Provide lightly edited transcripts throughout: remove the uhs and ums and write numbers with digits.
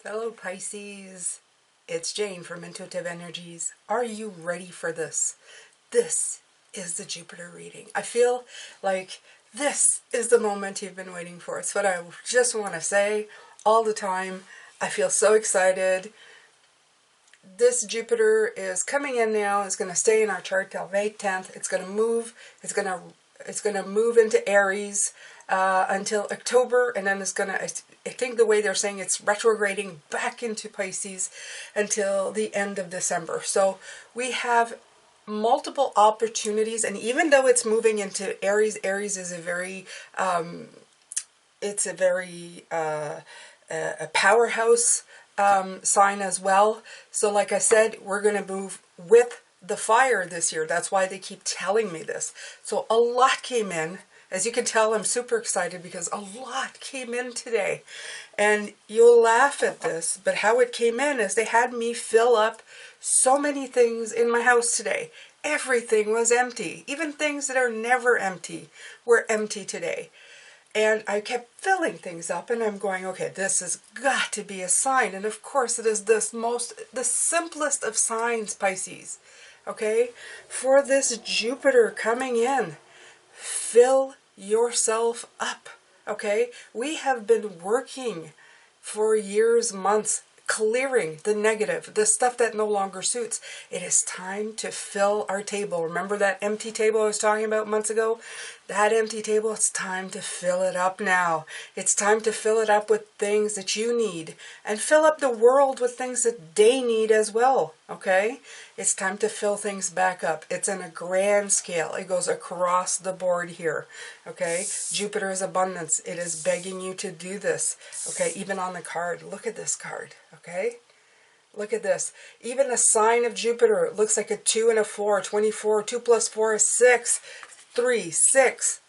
Fellow Pisces, it's Jane from Intuitive Energies. Are you ready for this? This is the Jupiter reading. I feel like this is the moment you've been waiting for. It's what I just want to say all the time. I feel so excited. This Jupiter is coming in now. It's going to stay in our chart till May 10th. It's going to move. It's going to move into Aries until October, and then it's going to, I think the way they're saying, it's retrograding back into Pisces until the end of December. So we have multiple opportunities, and even though it's moving into Aries, Aries is a very a powerhouse sign as well. So like I said, we're going to move with the fire this year. That's why they keep telling me this. So a lot came in. As you can tell, I'm super excited because a lot came in today. And you'll laugh at this, but how it came in is they had me fill up so many things in my house today. Everything was empty. Even things that are never empty were empty today. And I kept filling things up, and I'm going, okay, this has got to be a sign. And of course it is the simplest of signs, Pisces. Okay? For this Jupiter coming in, fill yourself up. Okay? We have been working for years, months, clearing the negative, the stuff that no longer suits. It is time to fill our table. Remember that empty table I was talking about months ago? That empty table, it's time to fill it up now. It's time to fill it up with things that you need, and fill up the world with things that they need as well, okay? It's time to fill things back up. It's on a grand scale. It goes across the board here, okay? Jupiter is abundance. It is begging you to do this, okay? Even on the card, look at this card, okay? Look at this. Even the sign of Jupiter, it looks like a 2 and a 4, 24, 2 plus 4 is 6. 3, 6,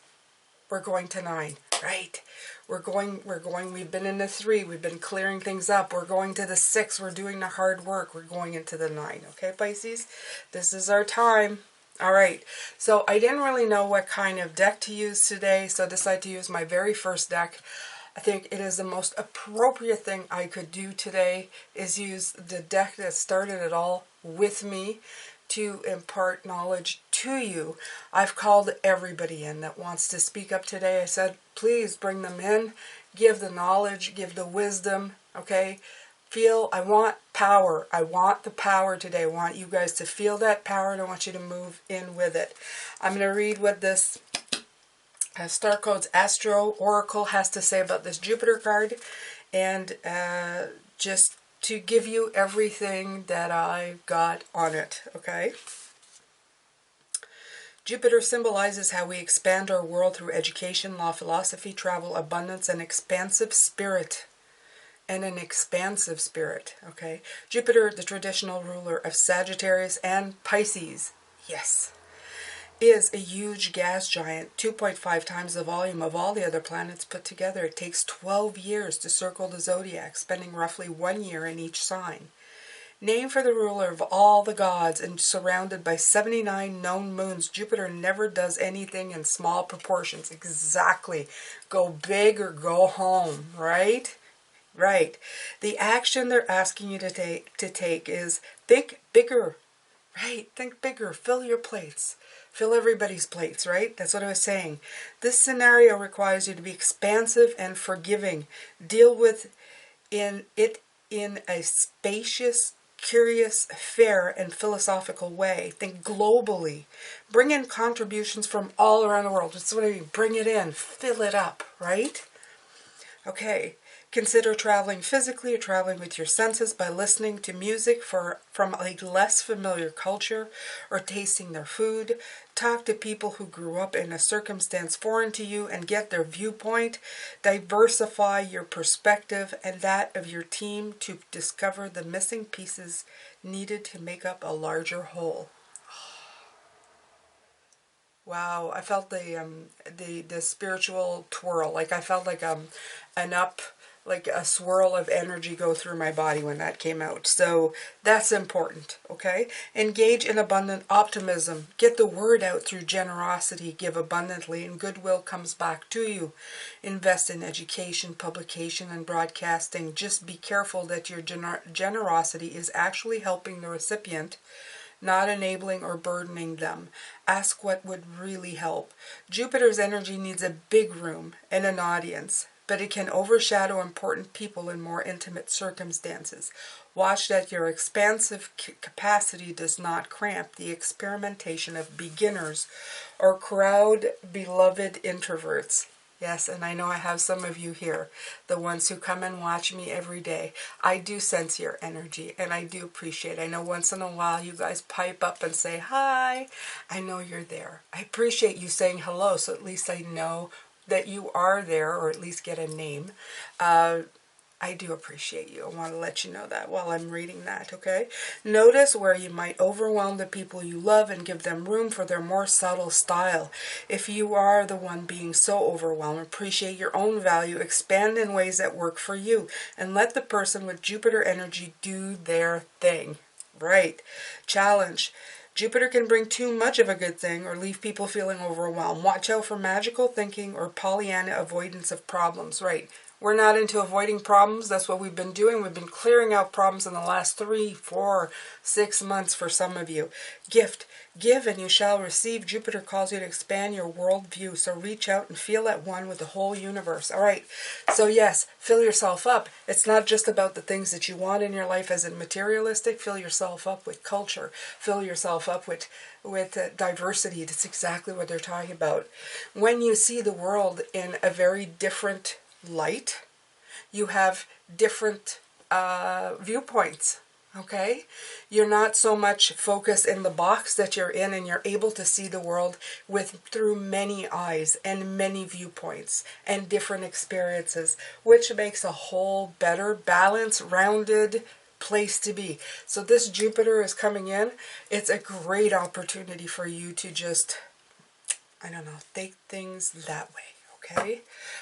we're going to 9, right? We've been in the 3, we've been clearing things up. We're going to the 6, we're doing the hard work. We're going into the 9, okay, Pisces? This is our time. All right, so I didn't really know what kind of deck to use today, so I decided to use my very first deck. I think it is the most appropriate thing I could do today is use the deck that started it all with me to impart knowledge to you. I've called everybody in that wants to speak up today. I said, please bring them in, give the knowledge, give the wisdom, okay? I want power. I want the power today. I want you guys to feel that power, and I want you to move in with it. I'm going to read what this Star Codes Astro Oracle has to say about this Jupiter card, and just to give you everything that I've got on it, okay? Jupiter symbolizes how we expand our world through education, law, philosophy, travel, abundance, and expansive spirit. And an expansive spirit, okay? Jupiter, the traditional ruler of Sagittarius and Pisces, yes, is a huge gas giant, 2.5 times the volume of all the other planets put together. It takes 12 years to circle the zodiac, spending roughly 1 year in each sign. Named for the ruler of all the gods and surrounded by 79 known moons, Jupiter never does anything in small proportions. Exactly. Go big or go home, right? Right. The action they're asking you to take is think bigger. Right? Think bigger. Fill your plates. Fill everybody's plates, right? That's what I was saying. This scenario requires you to be expansive and forgiving. Deal with it in a spacious, curious, fair, and philosophical way. Think globally. Bring in contributions from all around the world. That's what I mean. Bring it in. Fill it up, right? Okay. Consider traveling physically or traveling with your senses by listening to music from a less familiar culture or tasting their food. Talk to people who grew up in a circumstance foreign to you and get their viewpoint. Diversify your perspective and that of your team to discover the missing pieces needed to make up a larger whole. Wow, I felt the spiritual twirl. Like I felt like an up like a swirl of energy go through my body when that came out. So that's important, okay? Engage in abundant optimism. Get the word out through generosity. Give abundantly, and goodwill comes back to you. Invest in education, publication, and broadcasting. Just be careful that your generosity is actually helping the recipient, not enabling or burdening them. Ask what would really help. Jupiter's energy needs a big room and an audience, but it can overshadow important people in more intimate circumstances. Watch that your expansive capacity does not cramp the experimentation of beginners or crowd-beloved introverts. Yes, and I know I have some of you here, the ones who come and watch me every day. I do sense your energy, and I do appreciate it. I know once in a while you guys pipe up and say, hi. I know you're there. I appreciate you saying hello, so at least I know that you are there, or at least get a name. I do appreciate you. I want to let you know that while I'm reading that, okay? Notice where you might overwhelm the people you love and give them room for their more subtle style. If you are the one being so overwhelmed, appreciate your own value, expand in ways that work for you, and let the person with Jupiter energy do their thing. Right. Challenge. Jupiter can bring too much of a good thing or leave people feeling overwhelmed. Watch out for magical thinking or Pollyanna avoidance of problems. Right. We're not into avoiding problems. That's what we've been doing. We've been clearing out problems in the last 3, 4, 6 months for some of you. Gift. Give and you shall receive. Jupiter calls you to expand your worldview. So reach out and feel at one with the whole universe. All right. So yes, fill yourself up. It's not just about the things that you want in your life as in materialistic. Fill yourself up with culture. Fill yourself up with diversity. That's exactly what they're talking about. When you see the world in a very different light, you have different viewpoints. Okay, you're not so much focused in the box that you're in, and you're able to see the world through many eyes and many viewpoints and different experiences, which makes a whole better, balanced, rounded place to be. So this Jupiter is coming in. It's a great opportunity for you to just, I don't know, take things that way. Okay.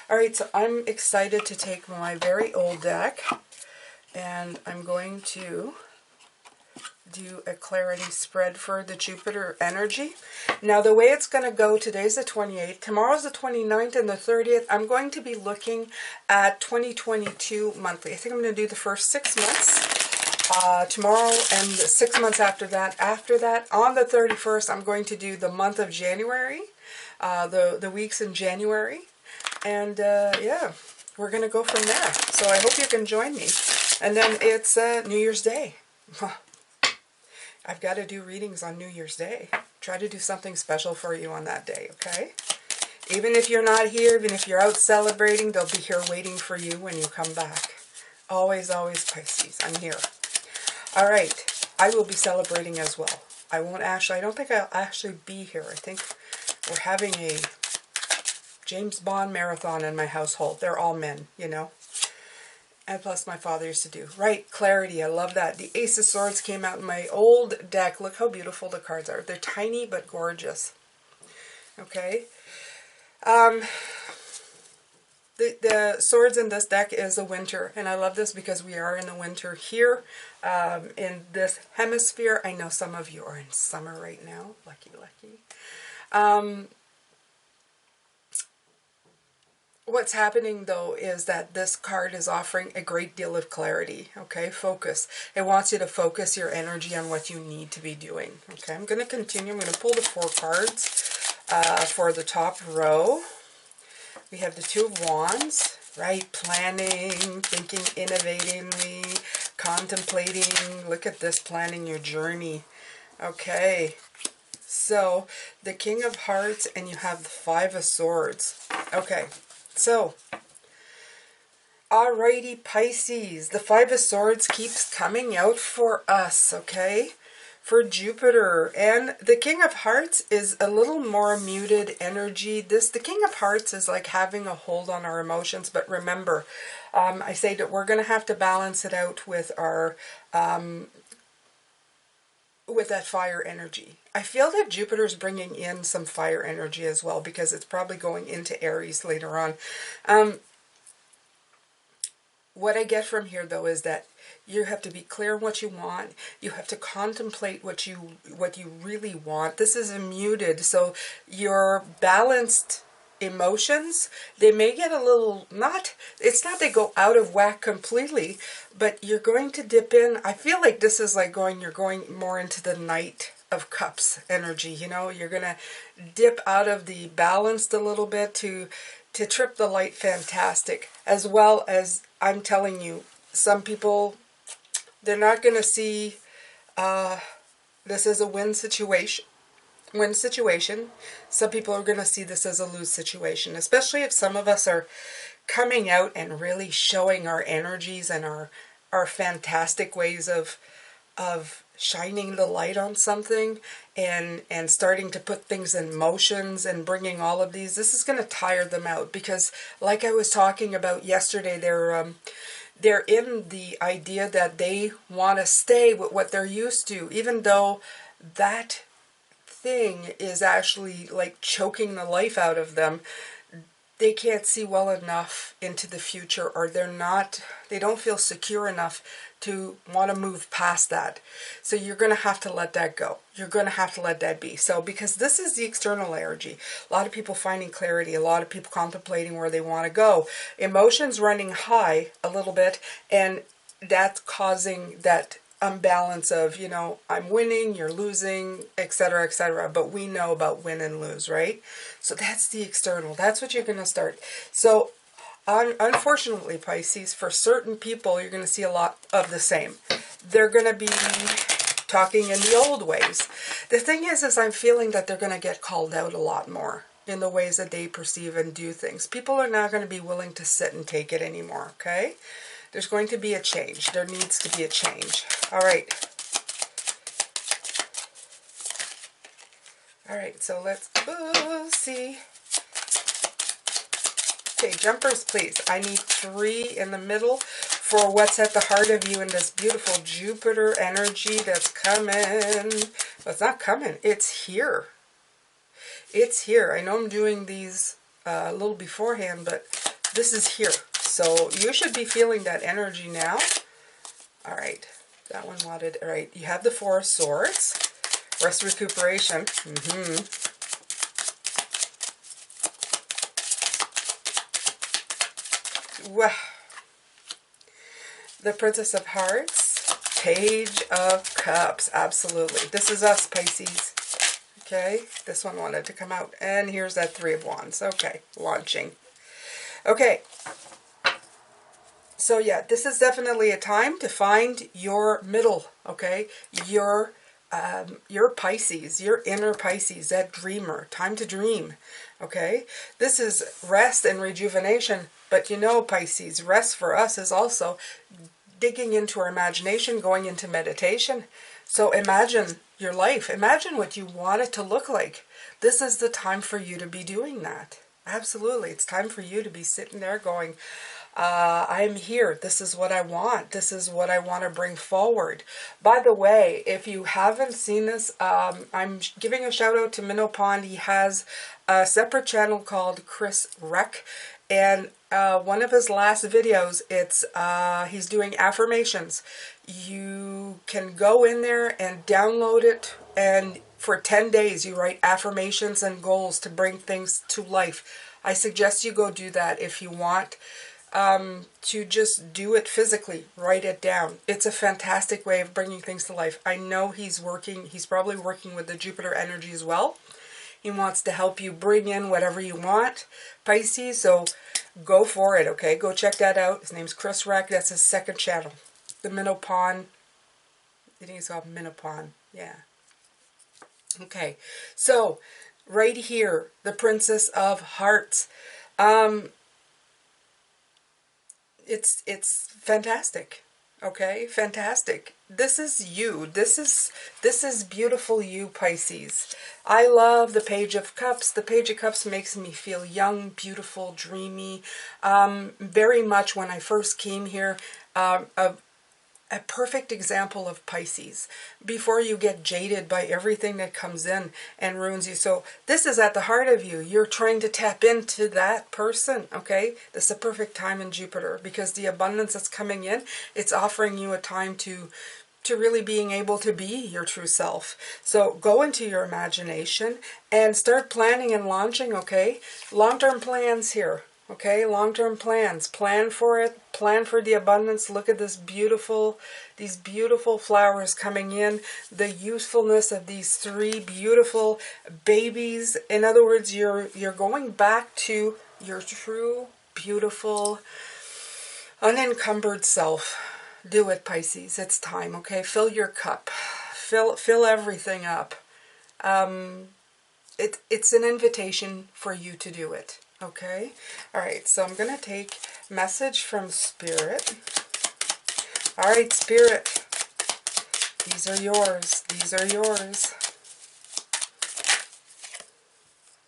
All right. So I'm excited to take my very old deck, and I'm going to do a clarity spread for the Jupiter energy. Now, the way it's going to go, today's the 28th, tomorrow's the 29th, and the 30th, I'm going to be looking at 2022 monthly. I think I'm going to do the first 6 months tomorrow, and 6 months after that. After that, on the 31st, I'm going to do the month of January, the weeks in January. And yeah, we're going to go from there. So I hope you can join me. And then it's New Year's Day. I've got to do readings on New Year's Day. Try to do something special for you on that day, okay? Even if you're not here, even if you're out celebrating, they'll be here waiting for you when you come back. Always, always Pisces. I'm here. All right. I will be celebrating as well. I don't think I'll actually be here. I think we're having a James Bond marathon in my household. They're all men, you know. And plus my father used to do. Right, clarity. I love that. The Ace of Swords came out in my old deck. Look how beautiful the cards are. They're tiny but gorgeous. Okay. The swords in this deck is the winter. And I love this because we are in the winter here in this hemisphere. I know some of you are in summer right now. Lucky, lucky. What's happening, though, is that this card is offering a great deal of clarity, okay? Focus. It wants you to focus your energy on what you need to be doing, okay? I'm going to continue. I'm going to pull the 4 cards for the top row. We have the 2 of Wands, right? Planning, thinking innovatively, contemplating. Look at this, planning your journey, okay? So, the King of Hearts, and you have the 5 of Swords, okay? So, alrighty, Pisces, the 5 of Swords keeps coming out for us, okay, for Jupiter. And the King of Hearts is a little more muted energy. The King of Hearts is like having a hold on our emotions, but remember, I say that we're going to have to balance it out with our, with that fire energy. I feel that Jupiter's bringing in some fire energy as well, because it's probably going into Aries later on. what I get from here, though, is that you have to be clear on what you want. You have to contemplate what you really want. This is a muted, so your balanced emotions, they may get a little, it's not they go out of whack completely, but you're going to dip in. I feel like this is like you're going more into the Knight of Cups energy, you know. You're going to dip out of the balanced a little bit to trip the light fantastic, as well as, I'm telling you, some people, they're not going to see this as a win situation. Some people are going to see this as a lose situation, especially if some of us are coming out and really showing our energies and our fantastic ways of shining the light on something and starting to put things in motions and bringing all of these. This is going to tire them out, because like I was talking about yesterday, they're in the idea that they want to stay with what they're used to, even though that thing is actually like choking the life out of them. They can't see well enough into the future, or they don't feel secure enough to want to move past that. So you're going to have to let that go. You're going to have to let that be. So, because this is the external energy, a lot of people finding clarity, a lot of people contemplating where they want to go, emotions running high a little bit, and that's causing that unbalance of, you know, I'm winning, you're losing, etc., etc. But we know about win and lose, right? So that's the external. That's what you're going to start. So unfortunately, Pisces, for certain people, you're going to see a lot of the same. They're going to be talking in the old ways. The thing is I'm feeling that they're going to get called out a lot more in the ways that they perceive and do things. People are not going to be willing to sit and take it anymore, okay? There's going to be a change. There needs to be a change. All right. All right, so let's see. Okay, jumpers, please. I need 3 in the middle for what's at the heart of you in this beautiful Jupiter energy that's coming. Well, it's not coming. It's here. It's here. I know I'm doing these a little beforehand, but this is here. So you should be feeling that energy now. All right. That one wanted. All right. You have the 4 of Swords. Rest, recuperation. Wow. The Princess of Hearts. Page of Cups. Absolutely. This is us, Pisces. Okay. This one wanted to come out. And here's that 3 of Wands. Okay. Launching. Okay. So yeah, this is definitely a time to find your middle, okay? Your Pisces, your inner Pisces, that dreamer. Time to dream, okay? This is rest and rejuvenation, but you know, Pisces, rest for us is also digging into our imagination, going into meditation. So imagine your life. Imagine what you want it to look like. This is the time for you to be doing that. Absolutely. It's time for you to be sitting there going, I'm here. This is what I want. This is what I want to bring forward. By the way, if you haven't seen this, I'm giving a shout out to Minnow Pond. He has a separate channel called Chris Rec, and one of his last videos, it's he's doing affirmations. You can go in there and download it, and for 10 days you write affirmations and goals to bring things to life. I suggest you go do that if you want. To just do it physically, write it down. It's a fantastic way of bringing things to life. I know he's probably working with the Jupiter energy as well. He wants to help you bring in whatever you want, Pisces, so go for it, okay? Go check that out. His name's Chris Rack. That's his second channel. The Minnow Pond. I think it's called Minnow Pond. Yeah. Okay, so right here, the Princess of Hearts. It's fantastic. Okay, fantastic. This is you. This is beautiful you, Pisces. I love the Page of Cups. The Page of Cups makes me feel young, beautiful, dreamy. Very much when I first came here, a perfect example of Pisces before you get jaded by everything that comes in and ruins you. So this is at the heart of you. You're trying to tap into that person, okay? This is a perfect time in Jupiter because the abundance that's coming in, it's offering you a time to really being able to be your true self. So go into your imagination and start planning and launching, okay? Long-term plans here. Okay, long-term plans. Plan for it. Plan for the abundance. Look at these beautiful flowers coming in. The usefulness of these 3 beautiful babies. In other words, you're going back to your true, beautiful, unencumbered self. Do it, Pisces. It's time. Okay, fill your cup. Fill everything up. It's an invitation for you to do it. Okay, all right, so I'm going to take message from Spirit. All right, Spirit, these are yours. These are yours.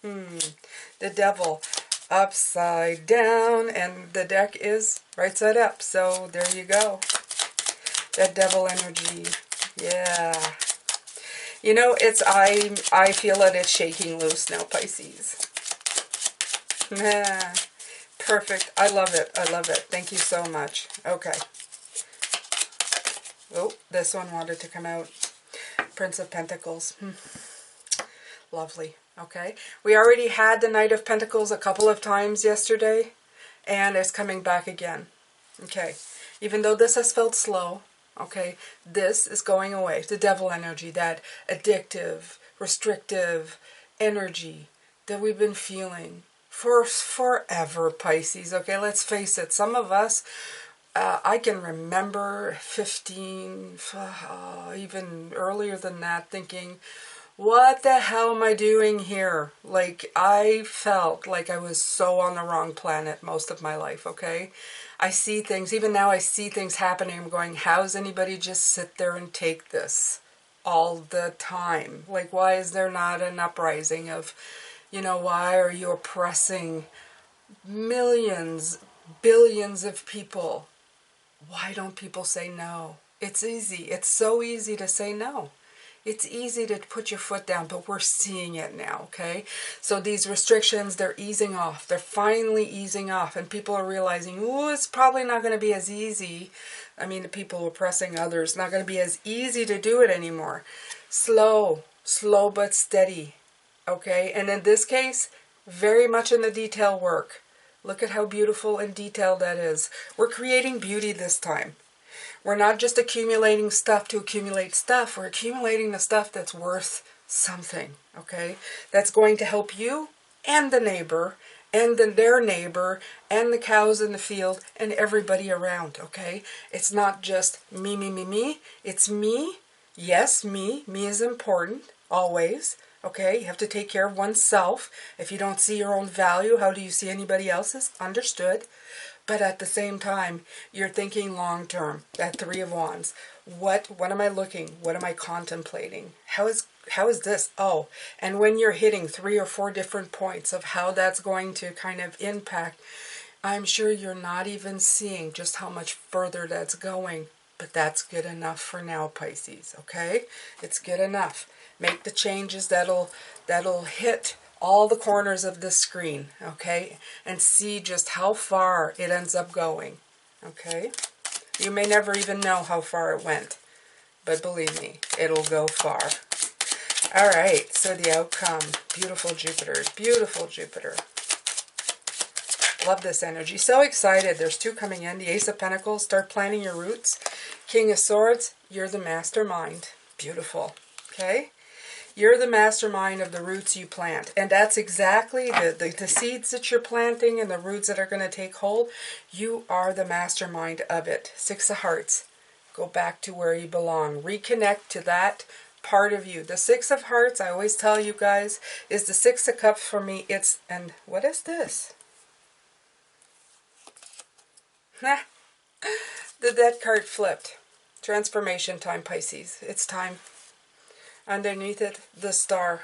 The Devil, upside down, and the deck is right side up. So there you go. That Devil energy. Yeah. You know, I feel that it's shaking loose now, Pisces. Perfect. I love it. I love it. Thank you so much. Okay. Oh, this one wanted to come out. Prince of Pentacles. Lovely. Okay. We already had the Knight of Pentacles a couple of times yesterday, and it's coming back again. Okay. Even though this has felt slow, okay, this is going away. The Devil energy, that addictive, restrictive energy that we've been feeling for forever, Pisces. Okay, let's face it. Some of us, I can remember 15, even earlier than that, thinking, what the hell am I doing here? Like, I felt like I was so on the wrong planet most of my life, okay? I see things, even now I see things happening. I'm going, how's anybody just sit there and take this all the time? Like, why is there not an uprising of, you know, why are you oppressing millions, billions of people? Why don't people say no? It's easy. It's so easy to say no. It's easy to put your foot down, but we're seeing it now, okay? So these restrictions, they're easing off. They're finally easing off, and people are realizing, oh, it's probably not going to be as easy. I mean, the people oppressing others, not going to be as easy to do it anymore. Slow but steady, okay? And in this case, very much in the detail work. Look at how beautiful and detailed that is. We're creating beauty this time. We're not just accumulating stuff to accumulate stuff. We're accumulating the stuff that's worth something, okay? That's going to help you and the neighbor and their neighbor and the cows in the field and everybody around, okay? It's not just me, me, me, me. It's me. Yes, me. Me is important, always, okay? You have to take care of oneself. If you don't see your own value, how do you see anybody else's? Understood. But at the same time, you're thinking long term. That 3 of Wands. What am I looking? What am I contemplating? How is this? Oh, and when you're hitting 3 or 4 different points of how that's going to kind of impact, I'm sure you're not even seeing just how much further that's going. But that's good enough for now, Pisces, okay? It's good enough. Make the changes that'll hit all the corners of the screen, okay? And see just how far it ends up going, okay? You may never even know how far it went, but believe me, it'll go far. All right, so the outcome, beautiful Jupiter, beautiful Jupiter. Love this energy. So excited. There's 2 coming in. The Ace of Pentacles, start planting your roots. King of Swords, you're the mastermind. Beautiful, okay? You're the mastermind of the roots you plant. And that's exactly the seeds that you're planting and the roots that are going to take hold. You are the mastermind of it. 6 of Hearts. Go back to where you belong. Reconnect to that part of you. The 6 of Hearts, I always tell you guys, is the 6 of Cups for me. And what is this? The death card flipped. Transformation time, Pisces. It's time. Underneath it, the star.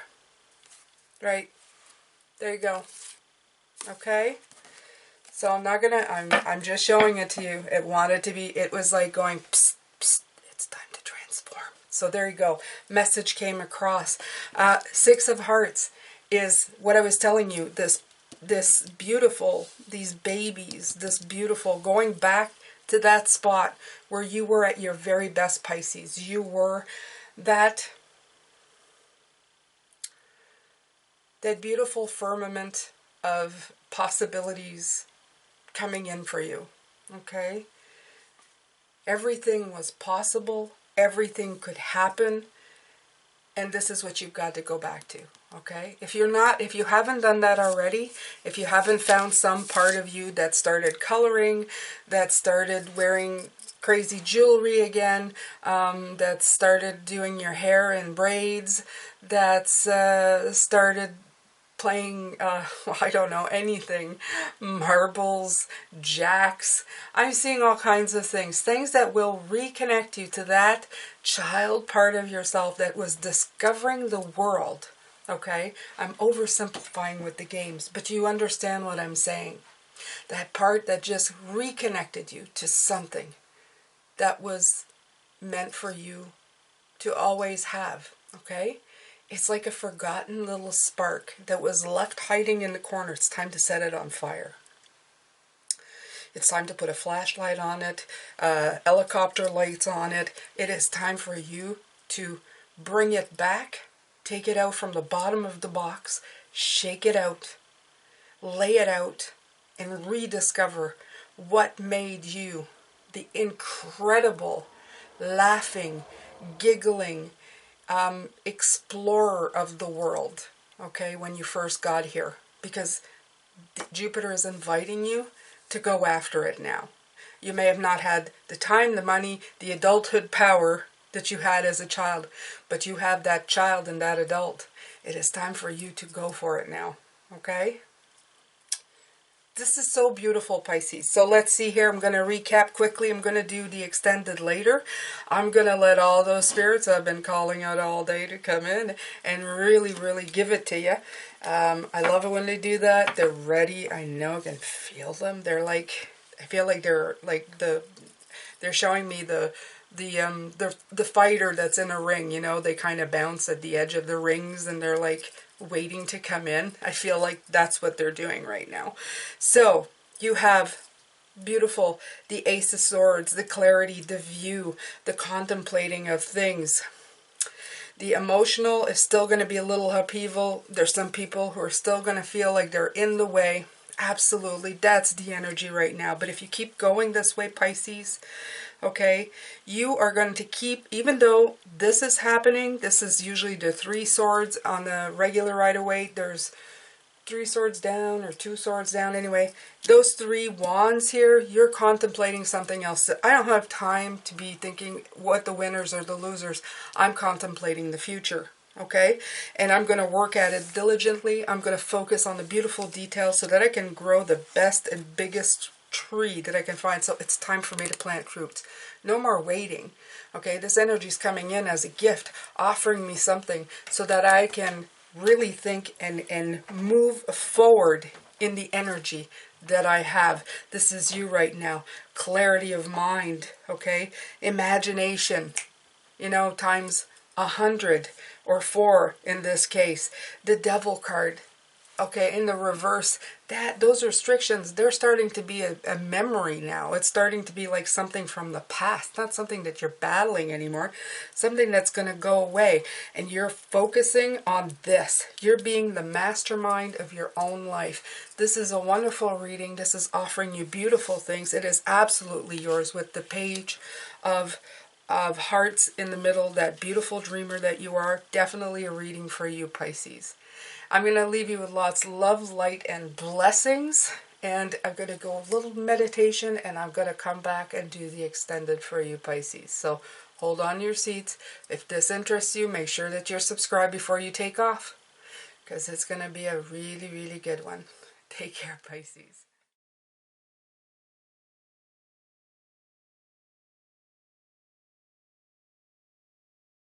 Right? There you go. Okay? So I'm not gonna, I'm just showing it to you. It wanted to be, it was like going, psst, psst, it's time to transform. So there you go. Message came across. Six of Hearts is what I was telling you. This beautiful, these babies, this beautiful, going back to that spot where you were at your very best, Pisces. You were that beautiful firmament of possibilities coming in for you. Okay? Everything was possible. Everything could happen. And this is what you've got to go back to. Okay? If you haven't done that already, if you haven't found some part of you that started coloring, that started wearing crazy jewelry again, that started doing your hair in braids, that's started playing, I don't know, anything, marbles, jacks. I'm seeing all kinds of things that will reconnect you to that child part of yourself that was discovering the world. Okay, I'm oversimplifying with the games, but you understand what I'm saying. That part that just reconnected you to something that was meant for you to always have. Okay? It's like a forgotten little spark that was left hiding in the corner. It's time to set it on fire. It's time to put a flashlight on it, helicopter lights on it. It is time for you to bring it back, take it out from the bottom of the box, shake it out, lay it out, and rediscover what made you the incredible, laughing, giggling, explorer of the world, okay, when you first got here. Because Jupiter is inviting you to go after it now. You may have not had the time, the money, the adulthood power that you had as a child, but you have that child and that adult. It is time for you to go for it now, okay? This is so beautiful, Pisces. So let's see here. I'm going to recap quickly. I'm going to do the extended later. I'm going to let all those spirits I've been calling out all day to come in and really, really give it to you. I love it when they do that. They're ready. I know I can feel them. They're like, I feel like they're like they're showing me the fighter that's in a ring. You know, they kind of bounce at the edge of the rings and they're like waiting to come in. I feel like that's what they're doing right now. So you have beautiful, the Ace of Swords, the clarity, the view, the contemplating of things. The emotional is still going to be a little upheaval. There's some people who are still going to feel like they're in the way. Absolutely, that's the energy right now. But if you keep going this way, Pisces, okay, you are going to keep, even though this is happening, this is usually the 3 swords on the regular Rider-Waite. There's 3 swords down or 2 swords down. Anyway, those 3 wands here, you're contemplating something else. I don't have time to be thinking what the winners or the losers. I'm contemplating the future. Okay, and I'm going to work at it diligently. I'm going to focus on the beautiful details so that I can grow the best and biggest tree that I can find. So it's time for me to plant fruits. No more waiting. Okay, this energy is coming in as a gift, offering me something so that I can really think and move forward in the energy that I have. This is you right now. Clarity of mind, okay? Imagination, you know, times 100 or 4 in this case. The Devil card, okay, in the reverse, those restrictions, they're starting to be a memory now. It's starting to be like something from the past, not something that you're battling anymore, something that's going to go away. And you're focusing on this. You're being the mastermind of your own life. This is a wonderful reading. This is offering you beautiful things. It is absolutely yours with the Page of Hearts in the middle, that beautiful dreamer that you are. Definitely a reading for you, Pisces. I'm going to leave you with lots of love, light, and blessings. And I'm going to go a little meditation, and I'm going to come back and do the extended for you, Pisces. So hold on to your seats. If this interests you, make sure that you're subscribed before you take off, because it's going to be a really, really good one. Take care, Pisces.